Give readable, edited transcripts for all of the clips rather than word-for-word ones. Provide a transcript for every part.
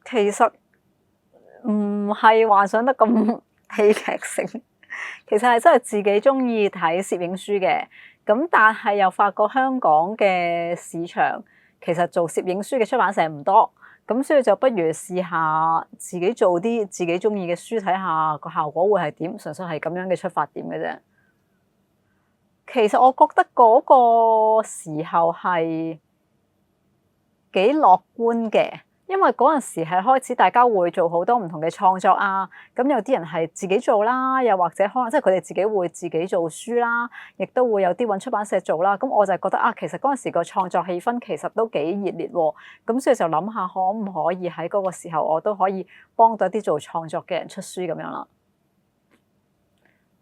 其實唔係幻想得咁戲劇性，其實係真係自己中意睇攝影書嘅。咁但係又發覺香港嘅市場其實做攝影書嘅出版社唔多，咁所以就不如試下自己做啲自己中意嘅書，睇下個效果會係點，純粹係咁樣嘅出發點嘅啫。其實我覺得嗰個時候係幾樂觀嘅，因為嗰陣時係開始大家會做好多唔同嘅創作啊，咁有啲人係自己做啦，又或者可能即係佢哋自己會自己做書啦，亦都會有啲揾出版社做啦。咁我就覺得啊，其實嗰陣時個創作氣氛其實都幾熱烈喎，咁所以就諗下可唔可以喺嗰個時候我都可以幫到啲做創作嘅人出書咁樣啦。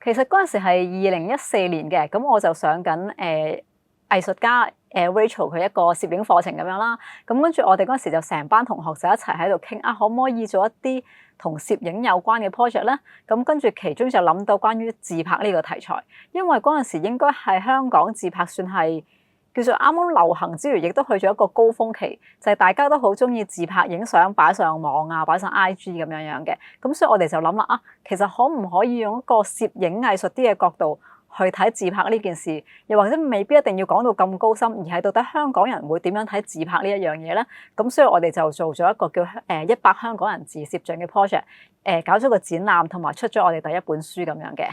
其實嗰陣時係2014年嘅，咁我就上緊藝術家Rachel 佢一個攝影課程咁樣啦。咁跟住我哋嗰陣時就成班同學就一齊喺度傾啊，可唔可以做一啲同攝影有關嘅 project 咧？咁跟住其中就諗到關於自拍呢個題材，因為嗰陣時應該係香港自拍算係叫做啱啱流行之餘，亦都去咗一個高峰期，就係大家都好中意自拍影相擺上網啊，擺上 IG 咁樣嘅。咁所以我哋就諗啦啊，其實可唔可以用一個攝影藝術啲嘅角度去睇自拍呢件事，又或者未必一定要講到咁高深，而係到底香港人會點樣睇自拍呢一樣嘢咧？咁所以我哋就做咗一個叫100香港人自攝像嘅 project，搞咗個展覽同埋出咗我哋第一本書咁樣嘅。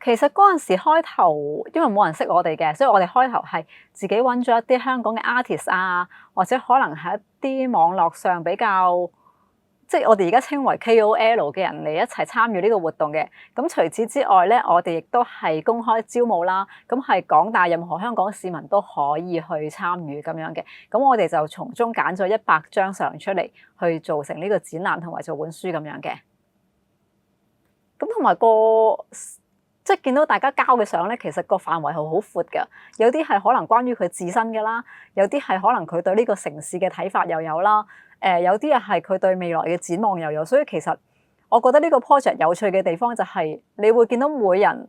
其實嗰陣時開頭，因為冇人識我哋嘅，所以我哋開頭係自己揾咗一啲香港嘅 artist 啊，或者可能係一啲網絡上比較，即係我哋而家稱為 KOL 嘅人嚟一齊參與呢個活動嘅。咁除此之外咧，我哋亦都係公開招募啦，咁係廣大任何香港市民都可以去參與咁樣嘅。咁我哋就從中揀咗100張相出嚟，去做成呢個展覽同埋做本書咁樣嘅。咁同埋即係見到大家交嘅相咧，其實個範圍係好闊㗎，有啲係可能關於佢自身嘅啦，有啲係可能佢對呢個城市嘅睇法又有啦，有啲又係佢對未來嘅展望又有，所以其實我覺得呢個 project 有趣嘅地方就係你會見到每人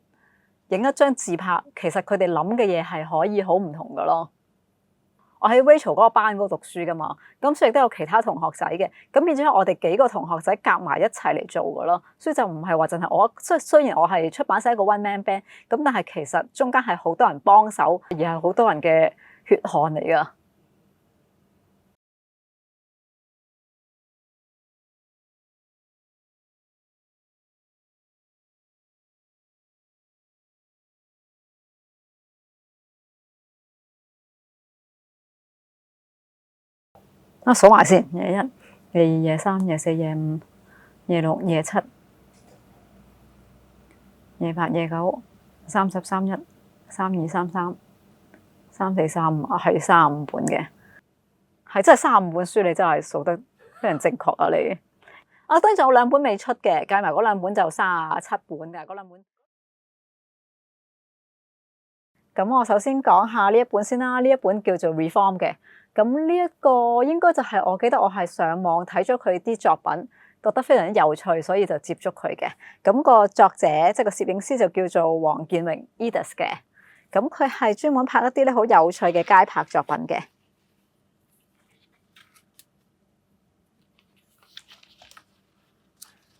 影一張自拍，其實佢哋諗嘅嘢係可以好唔同㗎咯。我喺 Rachel 嗰個班嗰度讀書噶嘛，咁所以亦都有其他同學仔嘅，咁變咗我哋幾個同學仔夾埋一齊嚟做噶咯，所以就唔係話淨係我，雖然我係出版社一個 one man band，咁但係其實中間係好多人幫手，而係好多人嘅血汗嚟噶。啊，數埋先，21、22、23、24、25、26、27、28、29、30、31、32、33、34、35啊，係35本嘅，係真係35本書，你真係數得非常正確啊你。啊，當然仲有2本未出嘅，計埋嗰2本就37本㗎，嗰2本。咁我首先講下呢一本先啦，呢一本叫做 Reform 嘅。咁呢一個應該就係我記得我係上網睇咗佢啲作品，覺得非常之有趣，所以就接觸佢嘅。咁個作者即係個攝影師就叫做黃建榮 Edith 嘅。咁佢係專門拍一啲咧好有趣嘅街拍作品嘅。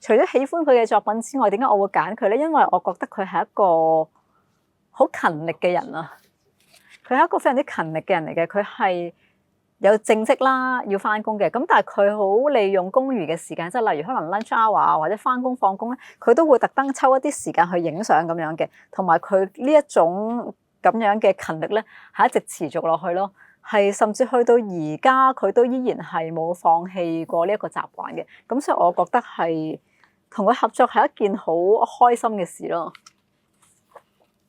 除咗喜歡佢嘅作品之外，點解我會揀佢咧？因為我覺得佢係一個好勤力嘅人啊！佢係一個非常之勤力嘅人嚟嘅，佢係有正職啦，要翻工嘅。咁但係佢好利用公餘嘅時間，即係例如可能 lunch hour 啊，或者翻工放工咧，佢都會特登抽一啲時間去影相咁樣嘅。同埋佢呢一種咁樣嘅勤力咧，係一直持續落去咯。係甚至去到而家，佢都依然係冇放棄過呢一個習慣嘅。咁所以我覺得係同佢合作係一件好開心嘅事咯。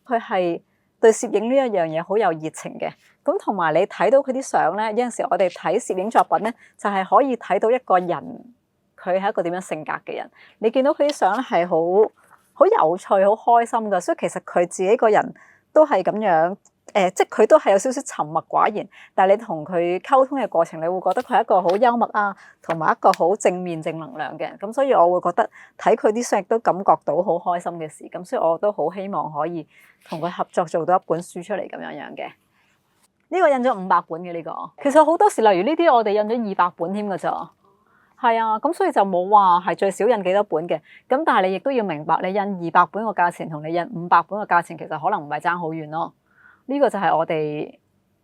佢係對攝影呢一樣嘢好有熱情嘅，咁同埋你睇到佢啲相咧，有陣時我哋睇攝影作品咧，就係可以睇到一個人佢係一個點樣性格嘅人。你見到佢啲相咧係好有趣、好開心噶，所以其實佢自己個人都係咁樣。即係佢都係有少少沉默寡言，但係你同佢溝通嘅過程，你會覺得佢係一個好幽默啊，同埋一個好正面正能量嘅人。咁所以我會覺得睇佢啲相亦都感覺到好開心嘅事。咁所以我都好希望可以同佢合作做到一本書出嚟咁樣嘅。呢個印咗500本嘅呢個，其實好多時例如呢啲我哋印咗200本添㗎咋，係啊，咁所以就冇話係最少印幾多本嘅，咁但係你亦都要明白，你印200本個價錢同你印500本個價錢其實可能唔係爭好遠咯。呢個就係我哋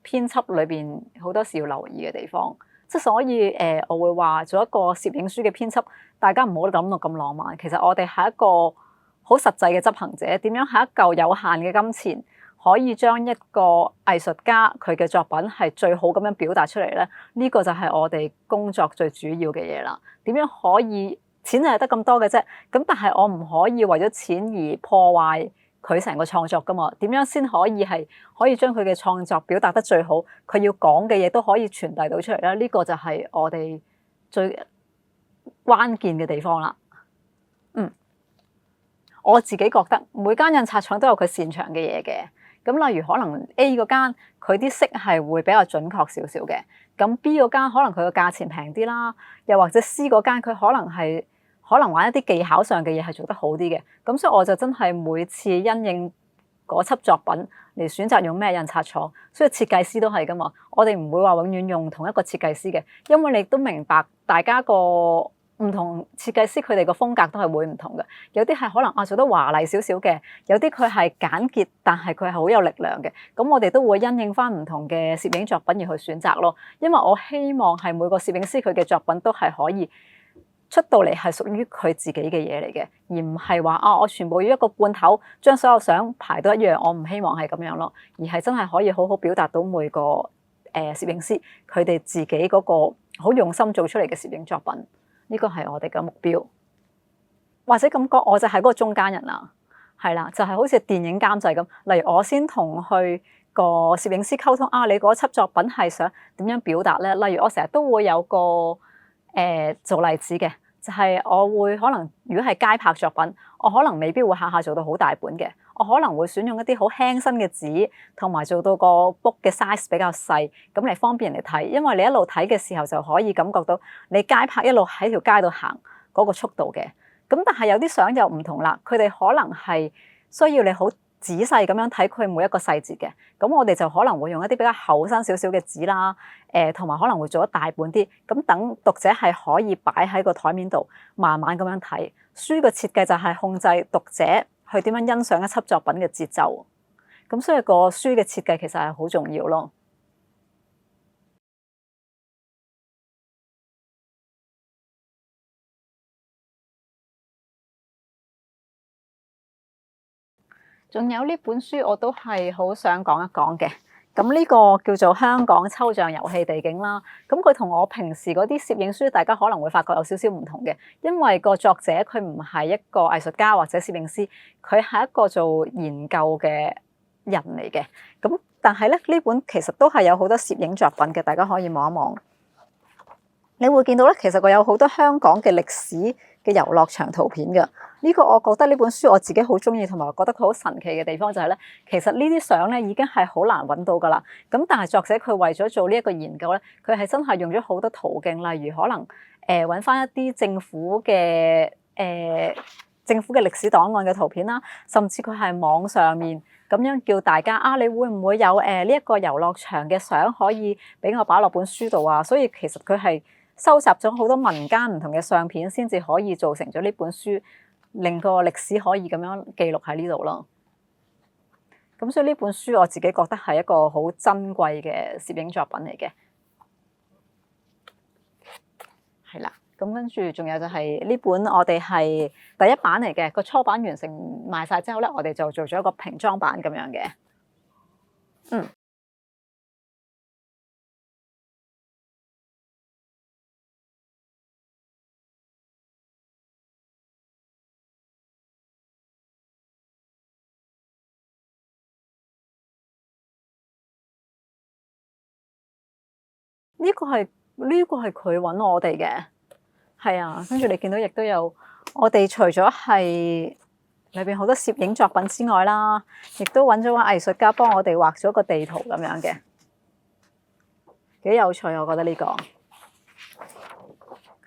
編輯裏邊好多時要留意嘅地方，即係所以我會話做一個攝影書嘅編輯，大家唔好諗到咁浪漫。其實我哋係一個好實際嘅執行者，點樣係一嚿有限嘅金錢，可以將一個藝術家佢嘅作品係最好咁樣表達出嚟咧？呢個就係我哋工作最主要嘅嘢啦。點樣可以錢係得咁多嘅啫？咁但係我唔可以為咗錢而破壞佢成個創作㗎嘛？點樣先可以將佢嘅創作表達得最好？佢要講嘅嘢都可以傳遞到出嚟咧。呢個就係我哋最關鍵嘅地方啦。我自己覺得每間印刷廠都有佢擅長嘅嘢嘅。咁例如可能 A 嗰間佢啲色係會比較準確少少嘅，咁 B 嗰間可能佢個價錢平啲啦，又或者 C 嗰間佢可能玩一啲技巧上嘅嘢係做得好啲嘅。咁所以我就真係每次因應嗰輯作品嚟選擇用咩印刷廠，所以設計師都係㗎嘛。我哋唔會話永遠用同一個設計師嘅，因為你都明白大家個唔同設計師佢哋個風格都係會唔同嘅，有啲係可能做得華麗少少嘅，有啲佢係簡潔，但係佢係好有力量嘅。咁我哋都會因應返唔同嘅攝影作品而去選擇咯。因為我希望係每個攝影師佢嘅作品都係可以出到嚟係屬於佢自己嘅嘢嚟嘅，而唔係話我全部要一個罐頭將所有相排到一樣。我唔希望係咁樣咯，而係真係可以好好表達到每個攝影師佢哋自己嗰個好用心做出嚟嘅攝影作品。呢個係我哋嘅目標，或者咁講，我就係嗰個中間人啦，係啦，就係好似電影監製咁。例如我先同去個攝影師溝通你嗰輯作品係想點樣表達咧？例如我成日都會有個做例子嘅，就係我會可能如果係街拍作品，我可能未必會下下做到好大本嘅，我可能會選用一啲好輕身嘅紙，同埋做到個 book 嘅 size 比較細，咁嚟方便人哋睇。因為你一路睇嘅時候就可以感覺到你街拍一路喺條街度行嗰個速度嘅。咁但係有啲相又唔同啦，佢哋可能係需要你好仔細咁樣睇佢每一個細節嘅。咁我哋就可能會用一啲比較厚身少少嘅紙啦，同埋可能會做得大本啲，咁等讀者係可以擺喺個台面度慢慢咁樣睇。書嘅設計就係控制讀者去點樣欣賞一輯作品嘅節奏，咁所以個書嘅設計其實係好重要咯。仲有呢本書我都係好想講一講嘅，咁呢個叫做香港抽象遊戲地景啦。咁佢同我平時嗰啲攝影書，大家可能會發覺有少少唔同嘅，因為個作者佢唔係一個藝術家或者攝影師，佢係一個做研究嘅人嚟嘅。咁但係咧，呢本其實都係有好多攝影作品嘅，大家可以望一望。你會見到咧，其實佢有好多香港嘅歷史嘅遊樂場圖片㗎。呢個我覺得呢本書我自己好中意，同埋覺得佢好神奇嘅地方就係咧，其實呢啲相咧已經係好難揾到㗎啦。咁但係作者佢為咗做呢一個研究咧，佢係真係用咗好多途徑，例如可能揾翻一啲政府嘅歷史檔案嘅圖片啦，甚至佢係網上面咁樣叫大家你會唔會有呢一個遊樂場嘅相可以俾我擺落本書度啊？所以其實佢係收集咗好多民間唔同嘅相片，先至可以做成咗呢本書，令個歷史可以咁樣記錄喺呢度咯。咁所以呢本書我自己覺得係一個好珍貴嘅攝影作品嚟嘅，係啦。咁跟住仲有就係呢本我哋係第一版嚟嘅，個初版完成賣晒之後咧，我哋就做咗一個平裝版咁樣嘅。呢個係佢揾我哋嘅，係啊。跟住你見到亦都有我哋除咗係裏邊好多攝影作品之外啦，亦都揾咗個藝術家幫我哋畫咗個地圖咁樣嘅，幾有趣我覺得呢個。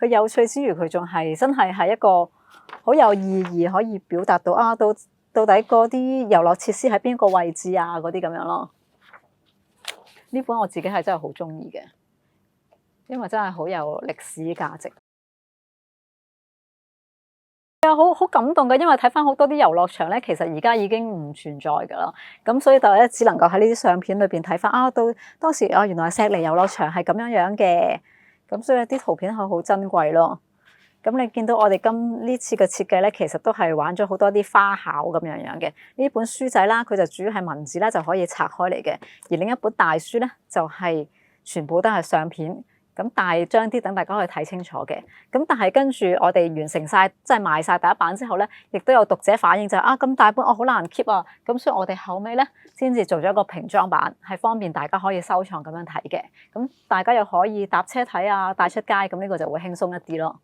佢有趣之餘，佢仲係真係一個好有意義，可以表達到到底嗰啲遊樂設施喺邊個位置啊嗰啲咁樣咯。呢本我自己係真係好中意嘅，因為真係好有歷史價值。啊，好感動嘅，因為睇翻好多啲遊樂場咧，其實而家已經唔存在㗎啦。咁所以就咧，只能夠喺呢啲相片裏邊睇翻啊，到當時啊，原來石梨遊樂場係咁樣樣嘅。咁所以啲圖片係好珍貴咯。咁你見到我哋呢次嘅設計咧，其實都係玩咗好多啲花巧咁樣樣嘅。呢本書仔啦，佢就主要係文字啦，就可以拆開嚟嘅。而另一本大書咧，就係全部都係相片。咁大張啲，等大家可以睇清楚嘅。咁但係跟住我哋完成晒，即係賣晒第一版之後咧，亦都有讀者反映就係啊，咁大本我好難 keep 啊。咁所以我哋後尾咧先至做咗一個平裝版，係方便大家可以收藏咁樣睇嘅。咁大家又可以搭車睇啊，帶出街，咁呢個就會輕鬆一啲咯。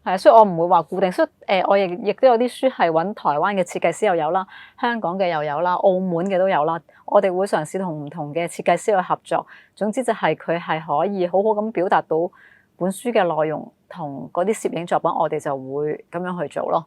係啊，所以我唔會話固定，所以我亦都有啲書係揾台灣嘅設計師又有啦，香港嘅又有啦，澳門嘅都有啦。我哋會嘗試同唔同嘅設計師去合作。總之就係佢係可以好好咁表達到本書嘅內容，同嗰啲攝影作品，我哋就會咁樣去做咯。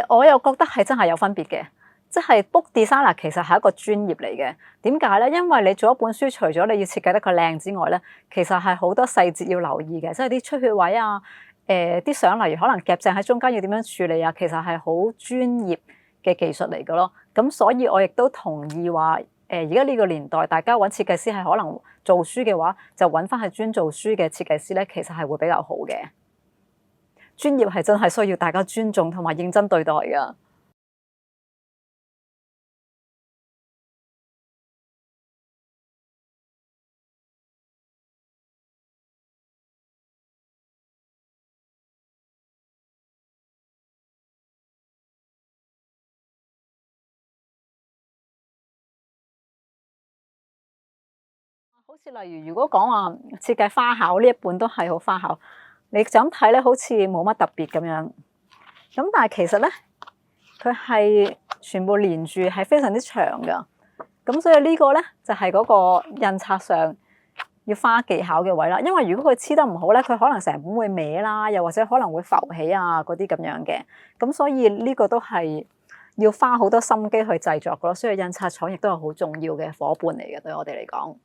我又覺得係真係有分別嘅，即係 book designer 其實係一個專業嚟嘅。點解咧？因為你做一本書，除咗你要設計得佢靚之外咧，其實係好多細節要留意嘅，即係啲出血位啊。啲相例如可能夾正喺中間要點樣處理啊，其實係好專業嘅技術嚟嘅咯。咁所以我亦都同意話，而家呢個年代大家揾設計師係可能做書嘅話，就揾翻係專做書嘅設計師咧，其實係會比較好嘅。專業係真係需要大家尊重同埋認真對待㗎。好似例如，如果講話設計花巧呢一本都係好花巧，你就咁睇咧，好似冇乜特別咁樣。咁但係其實咧，佢係全部連住係非常之長噶。咁所以呢個咧就係嗰個印刷上要花技巧嘅位啦。因為如果佢黐得唔好咧，佢可能成本會歪啦，又或者可能會浮起啊嗰啲咁樣嘅。咁所以呢個都係要花好多心機去製作噶咯。所以印刷廠亦都係好重要嘅伙伴嚟嘅，對我哋嚟講。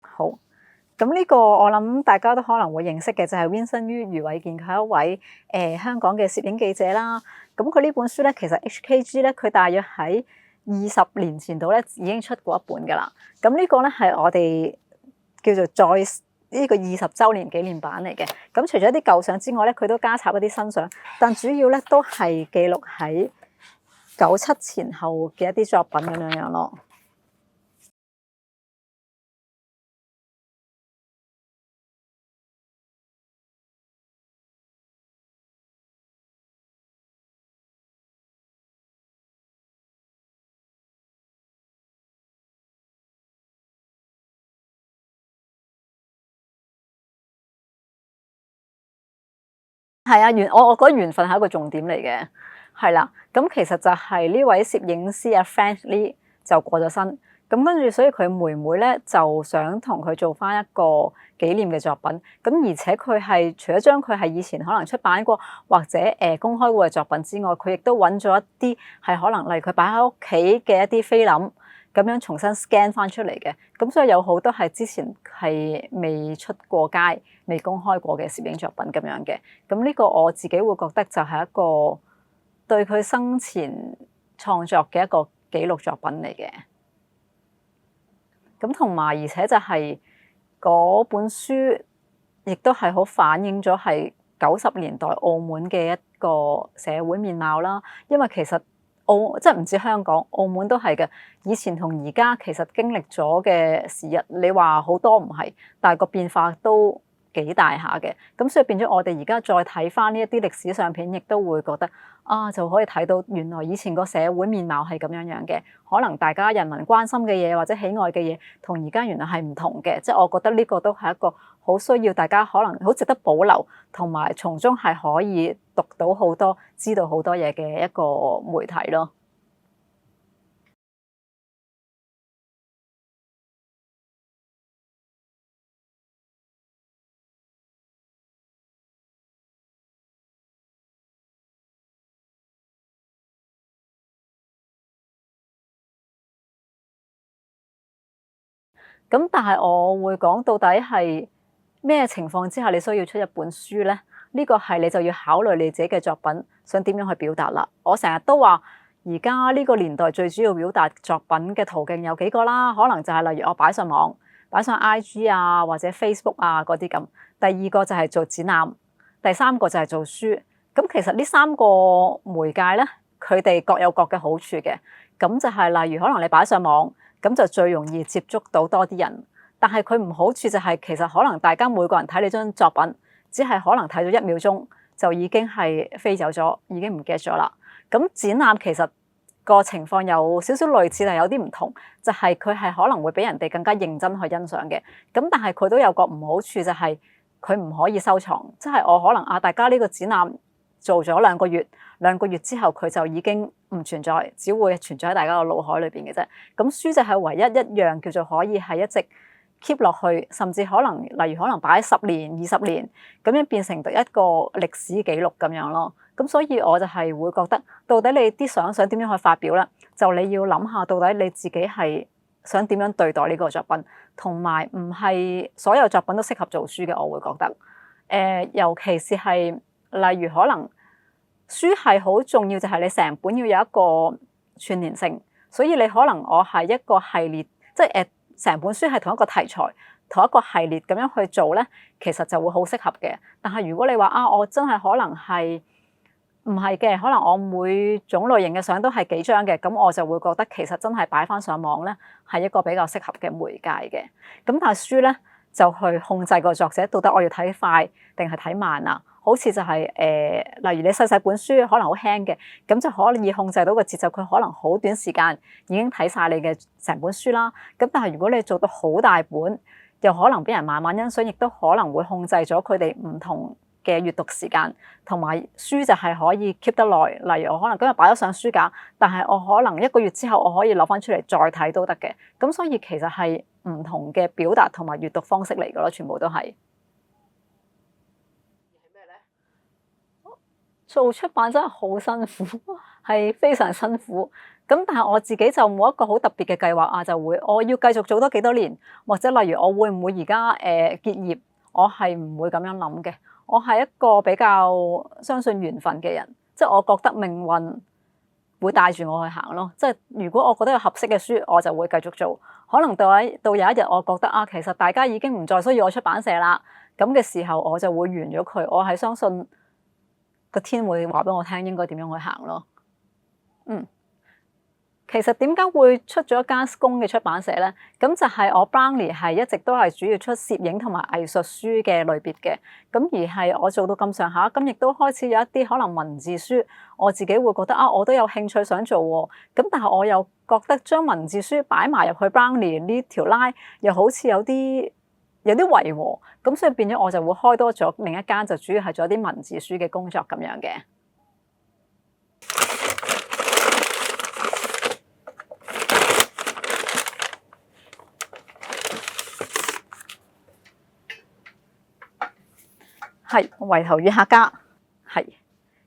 好，咁呢個我諗大家都可能會認識嘅就係 Vincent Yu 余偉健，佢係一位香港嘅攝影記者啦。咁佢呢本書咧，其實 HKG 咧，佢大約喺20年前度咧已經出過一本噶啦。咁呢個咧係我哋叫做再呢個20週年紀念版嚟嘅。咁除咗啲舊相之外咧，佢都加插一啲新相，但主要咧都係記錄喺97前後嘅一啲作品咁樣樣咯。係啊，我覺得緣分係一個重點嚟嘅，係啦。咁其實就係呢位攝影師阿 Frank Lee 就過咗身，咁跟住所以佢妹妹咧就想同佢做翻一個紀念嘅作品。咁而且佢係除咗將佢係以前可能出版過或者公開過嘅作品之外，佢亦都揾咗一啲係可能例如佢擺喺屋企嘅一啲菲林。咁樣重新 scan 翻出嚟嘅，咁所以有好多係之前係未出過街、未公開過嘅攝影作品咁樣嘅。咁呢個我自己會覺得就係一個對佢生前創作嘅一個記錄作品嚟嘅。咁同埋而且就係嗰本書，亦都係好反映咗係90年代澳門嘅一個社會面貌啦。因為其實即係唔止香港，澳門都係嘅。以前同而家其實經歷咗嘅時日，你話好多唔係，但係個變化都幾大下嘅。咁所以變咗我哋而家再睇翻呢一啲歷史相片，亦都會覺得啊，就可以睇到原來以前個社會面貌係咁樣樣嘅。可能大家人民關心嘅嘢或者喜愛嘅嘢，同而家原來係唔同嘅。即係我覺得呢個都係一個好需要大家可能好值得保留，同埋從中係可以讀到好多、知道好多嘢嘅一個媒體咯。咁但係我會講到底係咩情況之下你需要出一本書咧？呢個係你就要考慮你自己嘅作品想點樣去表達啦。我成日都話，而家呢個年代最主要表達作品嘅途徑有幾個啦，可能就係例如我擺上網、擺上 IG 啊或者 Facebook 啊嗰啲咁。第二個就係做展覽，第三個就係做書。咁其實呢三個媒介咧，佢哋各有各嘅好處嘅。咁就係例如可能你擺上網，咁就最容易接觸到多啲人。但係佢唔好處就係其實可能大家每個人睇你張作品，只係可能睇咗1秒鐘就已經係飛走咗，已經唔記得咗啦。咁展覽其實個情況有少少類似，但係有啲唔同，就係佢係可能會比人哋更加認真去欣賞嘅。咁但係佢都有個唔好處，就係佢唔可以收藏，即係我可能大家呢個展覽做咗2個月，2個月之後佢就已經唔存在，只會存在喺大家個腦海裏邊嘅啫。咁書就係唯一一樣叫做可以係一直 keep 落去，甚至可能例如可能擺10年、20年咁樣變成一個歷史記錄咁樣咯。咁所以我就係會覺得，到底你啲想點樣去發表咧？就你要諗下，到底你自己係想點樣對待呢個作品，同埋唔係所有作品都適合做書嘅。我會覺得，尤其是係例如可能書係好重要，就係你成本要有一個串連性，所以你可能我係一個系列，即係成本書係同一個題材、同一個系列咁樣去做咧，其實就會好適合嘅。但係如果你話我真係可能係唔係嘅，可能我每種類型嘅相都係幾張嘅，咁我就會覺得其實真係擺翻上網咧係一個比較適合嘅媒介嘅。咁但係書咧就去控制個作者到底我要睇快定係睇慢啊。好似就係例如你細本書可能好輕嘅，咁就可以控制到個節奏，佢可能好短時間已經睇晒你嘅成本書啦。咁但係如果你做到好大本，又可能俾人慢慢欣賞，亦都可能會控制咗佢哋唔同嘅閱讀時間，同埋書就係可以 keep 得耐。例如我可能今日擺咗上書架，但係我可能1個月之後我可以攞翻出嚟再睇都得嘅。咁所以其實係唔同嘅表達同埋閱讀方式嚟㗎咯，全部都係。做出版真係好辛苦，係非常辛苦。咁但係我自己就冇一個好特別嘅計劃啊，就會我要繼續做多幾多年，或者例如我會唔會而家結業，我係唔會咁樣諗嘅。我係一個比較相信緣分嘅人，即係我覺得命運會帶住我去行咯。即係如果我覺得有合適嘅書，我就會繼續做。可能到有一日，我覺得其實大家已經唔再需要我出版社啦，咁嘅時候我就會完咗佢。我係相信個天會話俾我聽應該點樣去行咯。其實點解會出咗一間公嘅出版社咧？咁就係我 Brownie 係一直都係主要出攝影同埋藝術書嘅類別嘅。咁而係我做到咁上下，咁亦都開始有一啲可能文字書，我自己會覺得我都有興趣想做喎。咁但係我又覺得將文字書擺埋入去 Brownie 呢條 line，又好似有啲違和。咁所以變咗我就會開多咗另一間，就主要係做一啲文字書嘅工作咁樣嘅。係《圍頭與客家》係。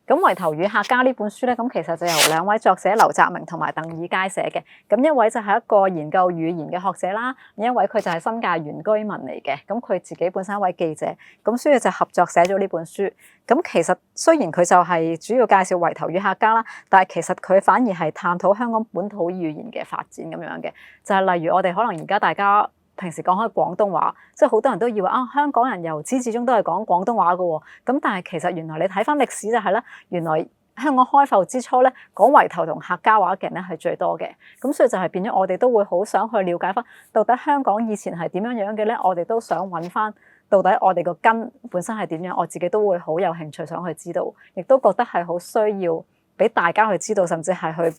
咁《圍頭與客家》呢本書咧，咁其實就由2位作者劉澤明同埋鄧以佳寫嘅。咁一位就係一個研究語言嘅學者啦，另一位佢就係新界原居民嚟嘅。咁佢自己本身係一位記者，咁所以就合作寫咗呢本書。咁其實雖然佢就係主要介紹圍頭與客家啦，但係其實佢反而係探討香港本土語言嘅發展咁樣嘅。就係例如我哋可能而家大家平時講開廣東話，即係好多人都以為香港人由始至終都係講廣東話㗎喎。咁但係其實原來你睇翻歷史就係咧，原來香港開埠之初咧，講圍頭同客家話嘅人咧係最多嘅。咁所以就係變咗我哋都會好想去了解翻，到底香港以前係點樣樣嘅咧？我哋都想揾翻到底我哋個根本身係點樣。我自己都會好有興趣想去知道，亦都覺得係好需要俾大家去知道，甚至係去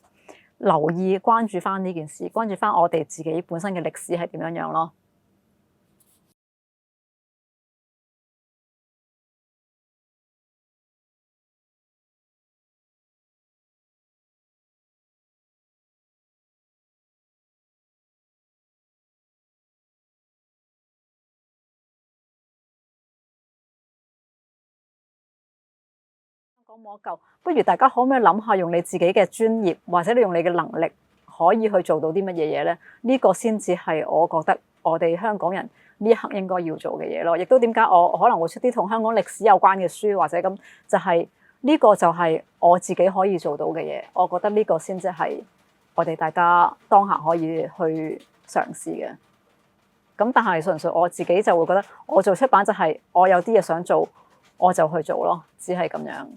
留意、關注翻呢件事，關注翻我哋自己本身嘅歷史係點樣樣咯。講冇得救，不如大家可唔可以諗下用你自己嘅專業，或者你用你嘅能力可以去做到啲乜嘢嘢咧？呢個先至係我覺得我哋香港人呢一刻應該要做嘅嘢咯。亦都點解我可能會出啲同香港歷史有關嘅書或者咁，就係呢個就係我自己可以做到嘅嘢。我覺得呢個先至係我哋大家當下可以去嘗試嘅。咁但係純粹我自己就會覺得，我做出版就係我有啲嘢想做，我就去做咯，只係咁樣。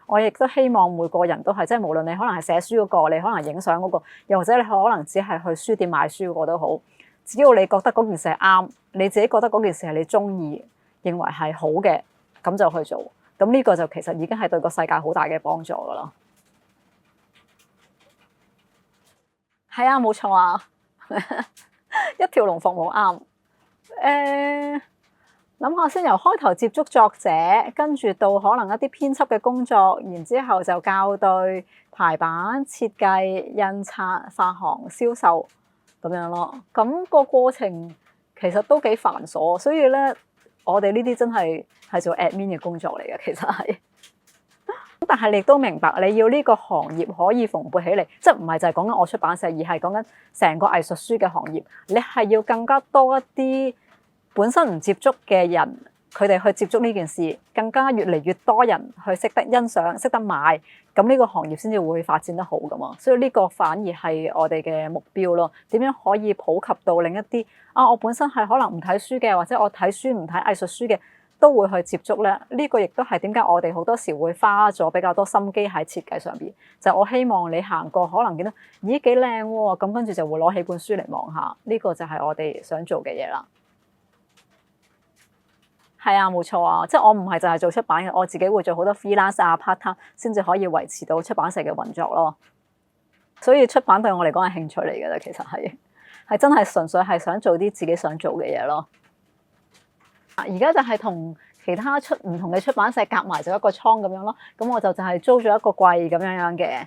我亦都希望每個人都係，即係無論你可能係寫書嗰個，你可能影相嗰個，又或者你可能只係去書店買書嗰個都好，只要你覺得嗰件事係啱，你自己覺得嗰件事係你中意，認為係好嘅，咁就去做。咁呢個就其實已經係對個世界好大嘅幫助噶啦。係啊，冇錯啊。一條龍服務啱。諗下先，由開頭接觸作者，跟住到可能一啲編輯嘅工作，然之後就校對、排版、設計、印刷、發行、銷售咁樣咯。咁個過程其實都幾繁瑣，所以咧，我哋呢啲真係做 admin 嘅工作嚟嘅，其實係。但係你亦都明白，你要呢個行業可以蓬勃起嚟，即係唔係就係講緊我出版社，而係講緊成個藝術書嘅行業。你係要更加多一啲本身唔接觸嘅人，佢哋去接觸呢件事，更加越嚟越多人去識得欣賞、識得買，咁呢個行業先至會發展得好噶嘛。所以呢個反而係我哋嘅目標咯。點樣可以普及到另一啲我本身係可能唔睇書嘅，或者我睇書唔睇藝術書嘅，都會去接觸咧。呢個亦都係點解我哋好多時會花咗比較多心機喺設計上邊。就我希望你行過可能見到咦幾靚喎，咁跟住就會攞起本書嚟望下。呢個就係我哋想做嘅嘢啦。係啊，冇錯啊，即係我唔係就係做出版嘅，我自己會做好多 freelance 啊 part time，先至可以維持到出版社嘅運作咯。所以出版對我嚟講係興趣嚟嘅啦，其實係真係純粹係想做啲自己想做嘅嘢咯。而家就係同其他唔同嘅出版社夾埋咗一個倉咁樣咯。咁我就係租咗一個櫃咁樣嘅。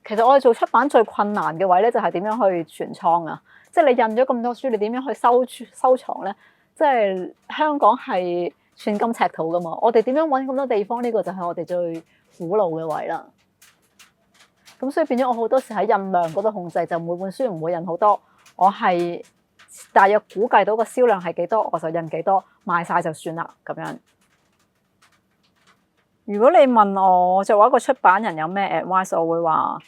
其實我哋做出版最困難嘅位咧，就係點樣去存倉啊？即係你印咗咁多書，你點樣去收藏咧？即係香港係寸金尺土噶嘛，我哋點樣揾咁多地方？呢個就係我哋最苦惱嘅位啦。咁所以變咗我好多時喺印量嗰度控制，就每本書唔會印好多，我係大約估計到個銷量係幾多，我就印幾多，賣晒就算啦咁樣。如果你問我作為一個出版人有咩 advice，我會話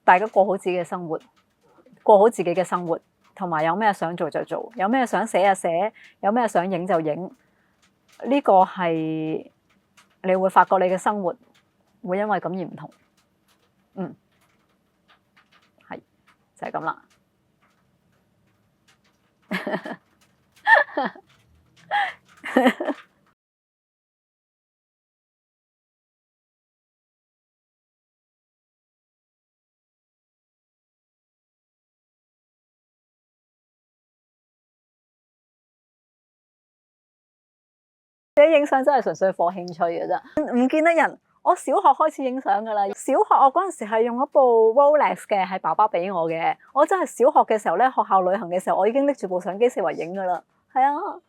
大家過好自己嘅生活，過好自己嘅生活。同埋有咩想做就做，有咩想寫就寫，有咩想影就影。呢個係你會發覺你嘅生活會因為咁而唔同。係就係咁啦。你影相真係純粹課興趣嘅啫，唔見得人。我小學開始影相噶啦，小學我嗰陣時係用一部 Rolex 嘅，係爸爸俾我嘅。我真係小學嘅時候咧，學校旅行嘅時候，我已經拎住部相機四圍影噶啦。係啊。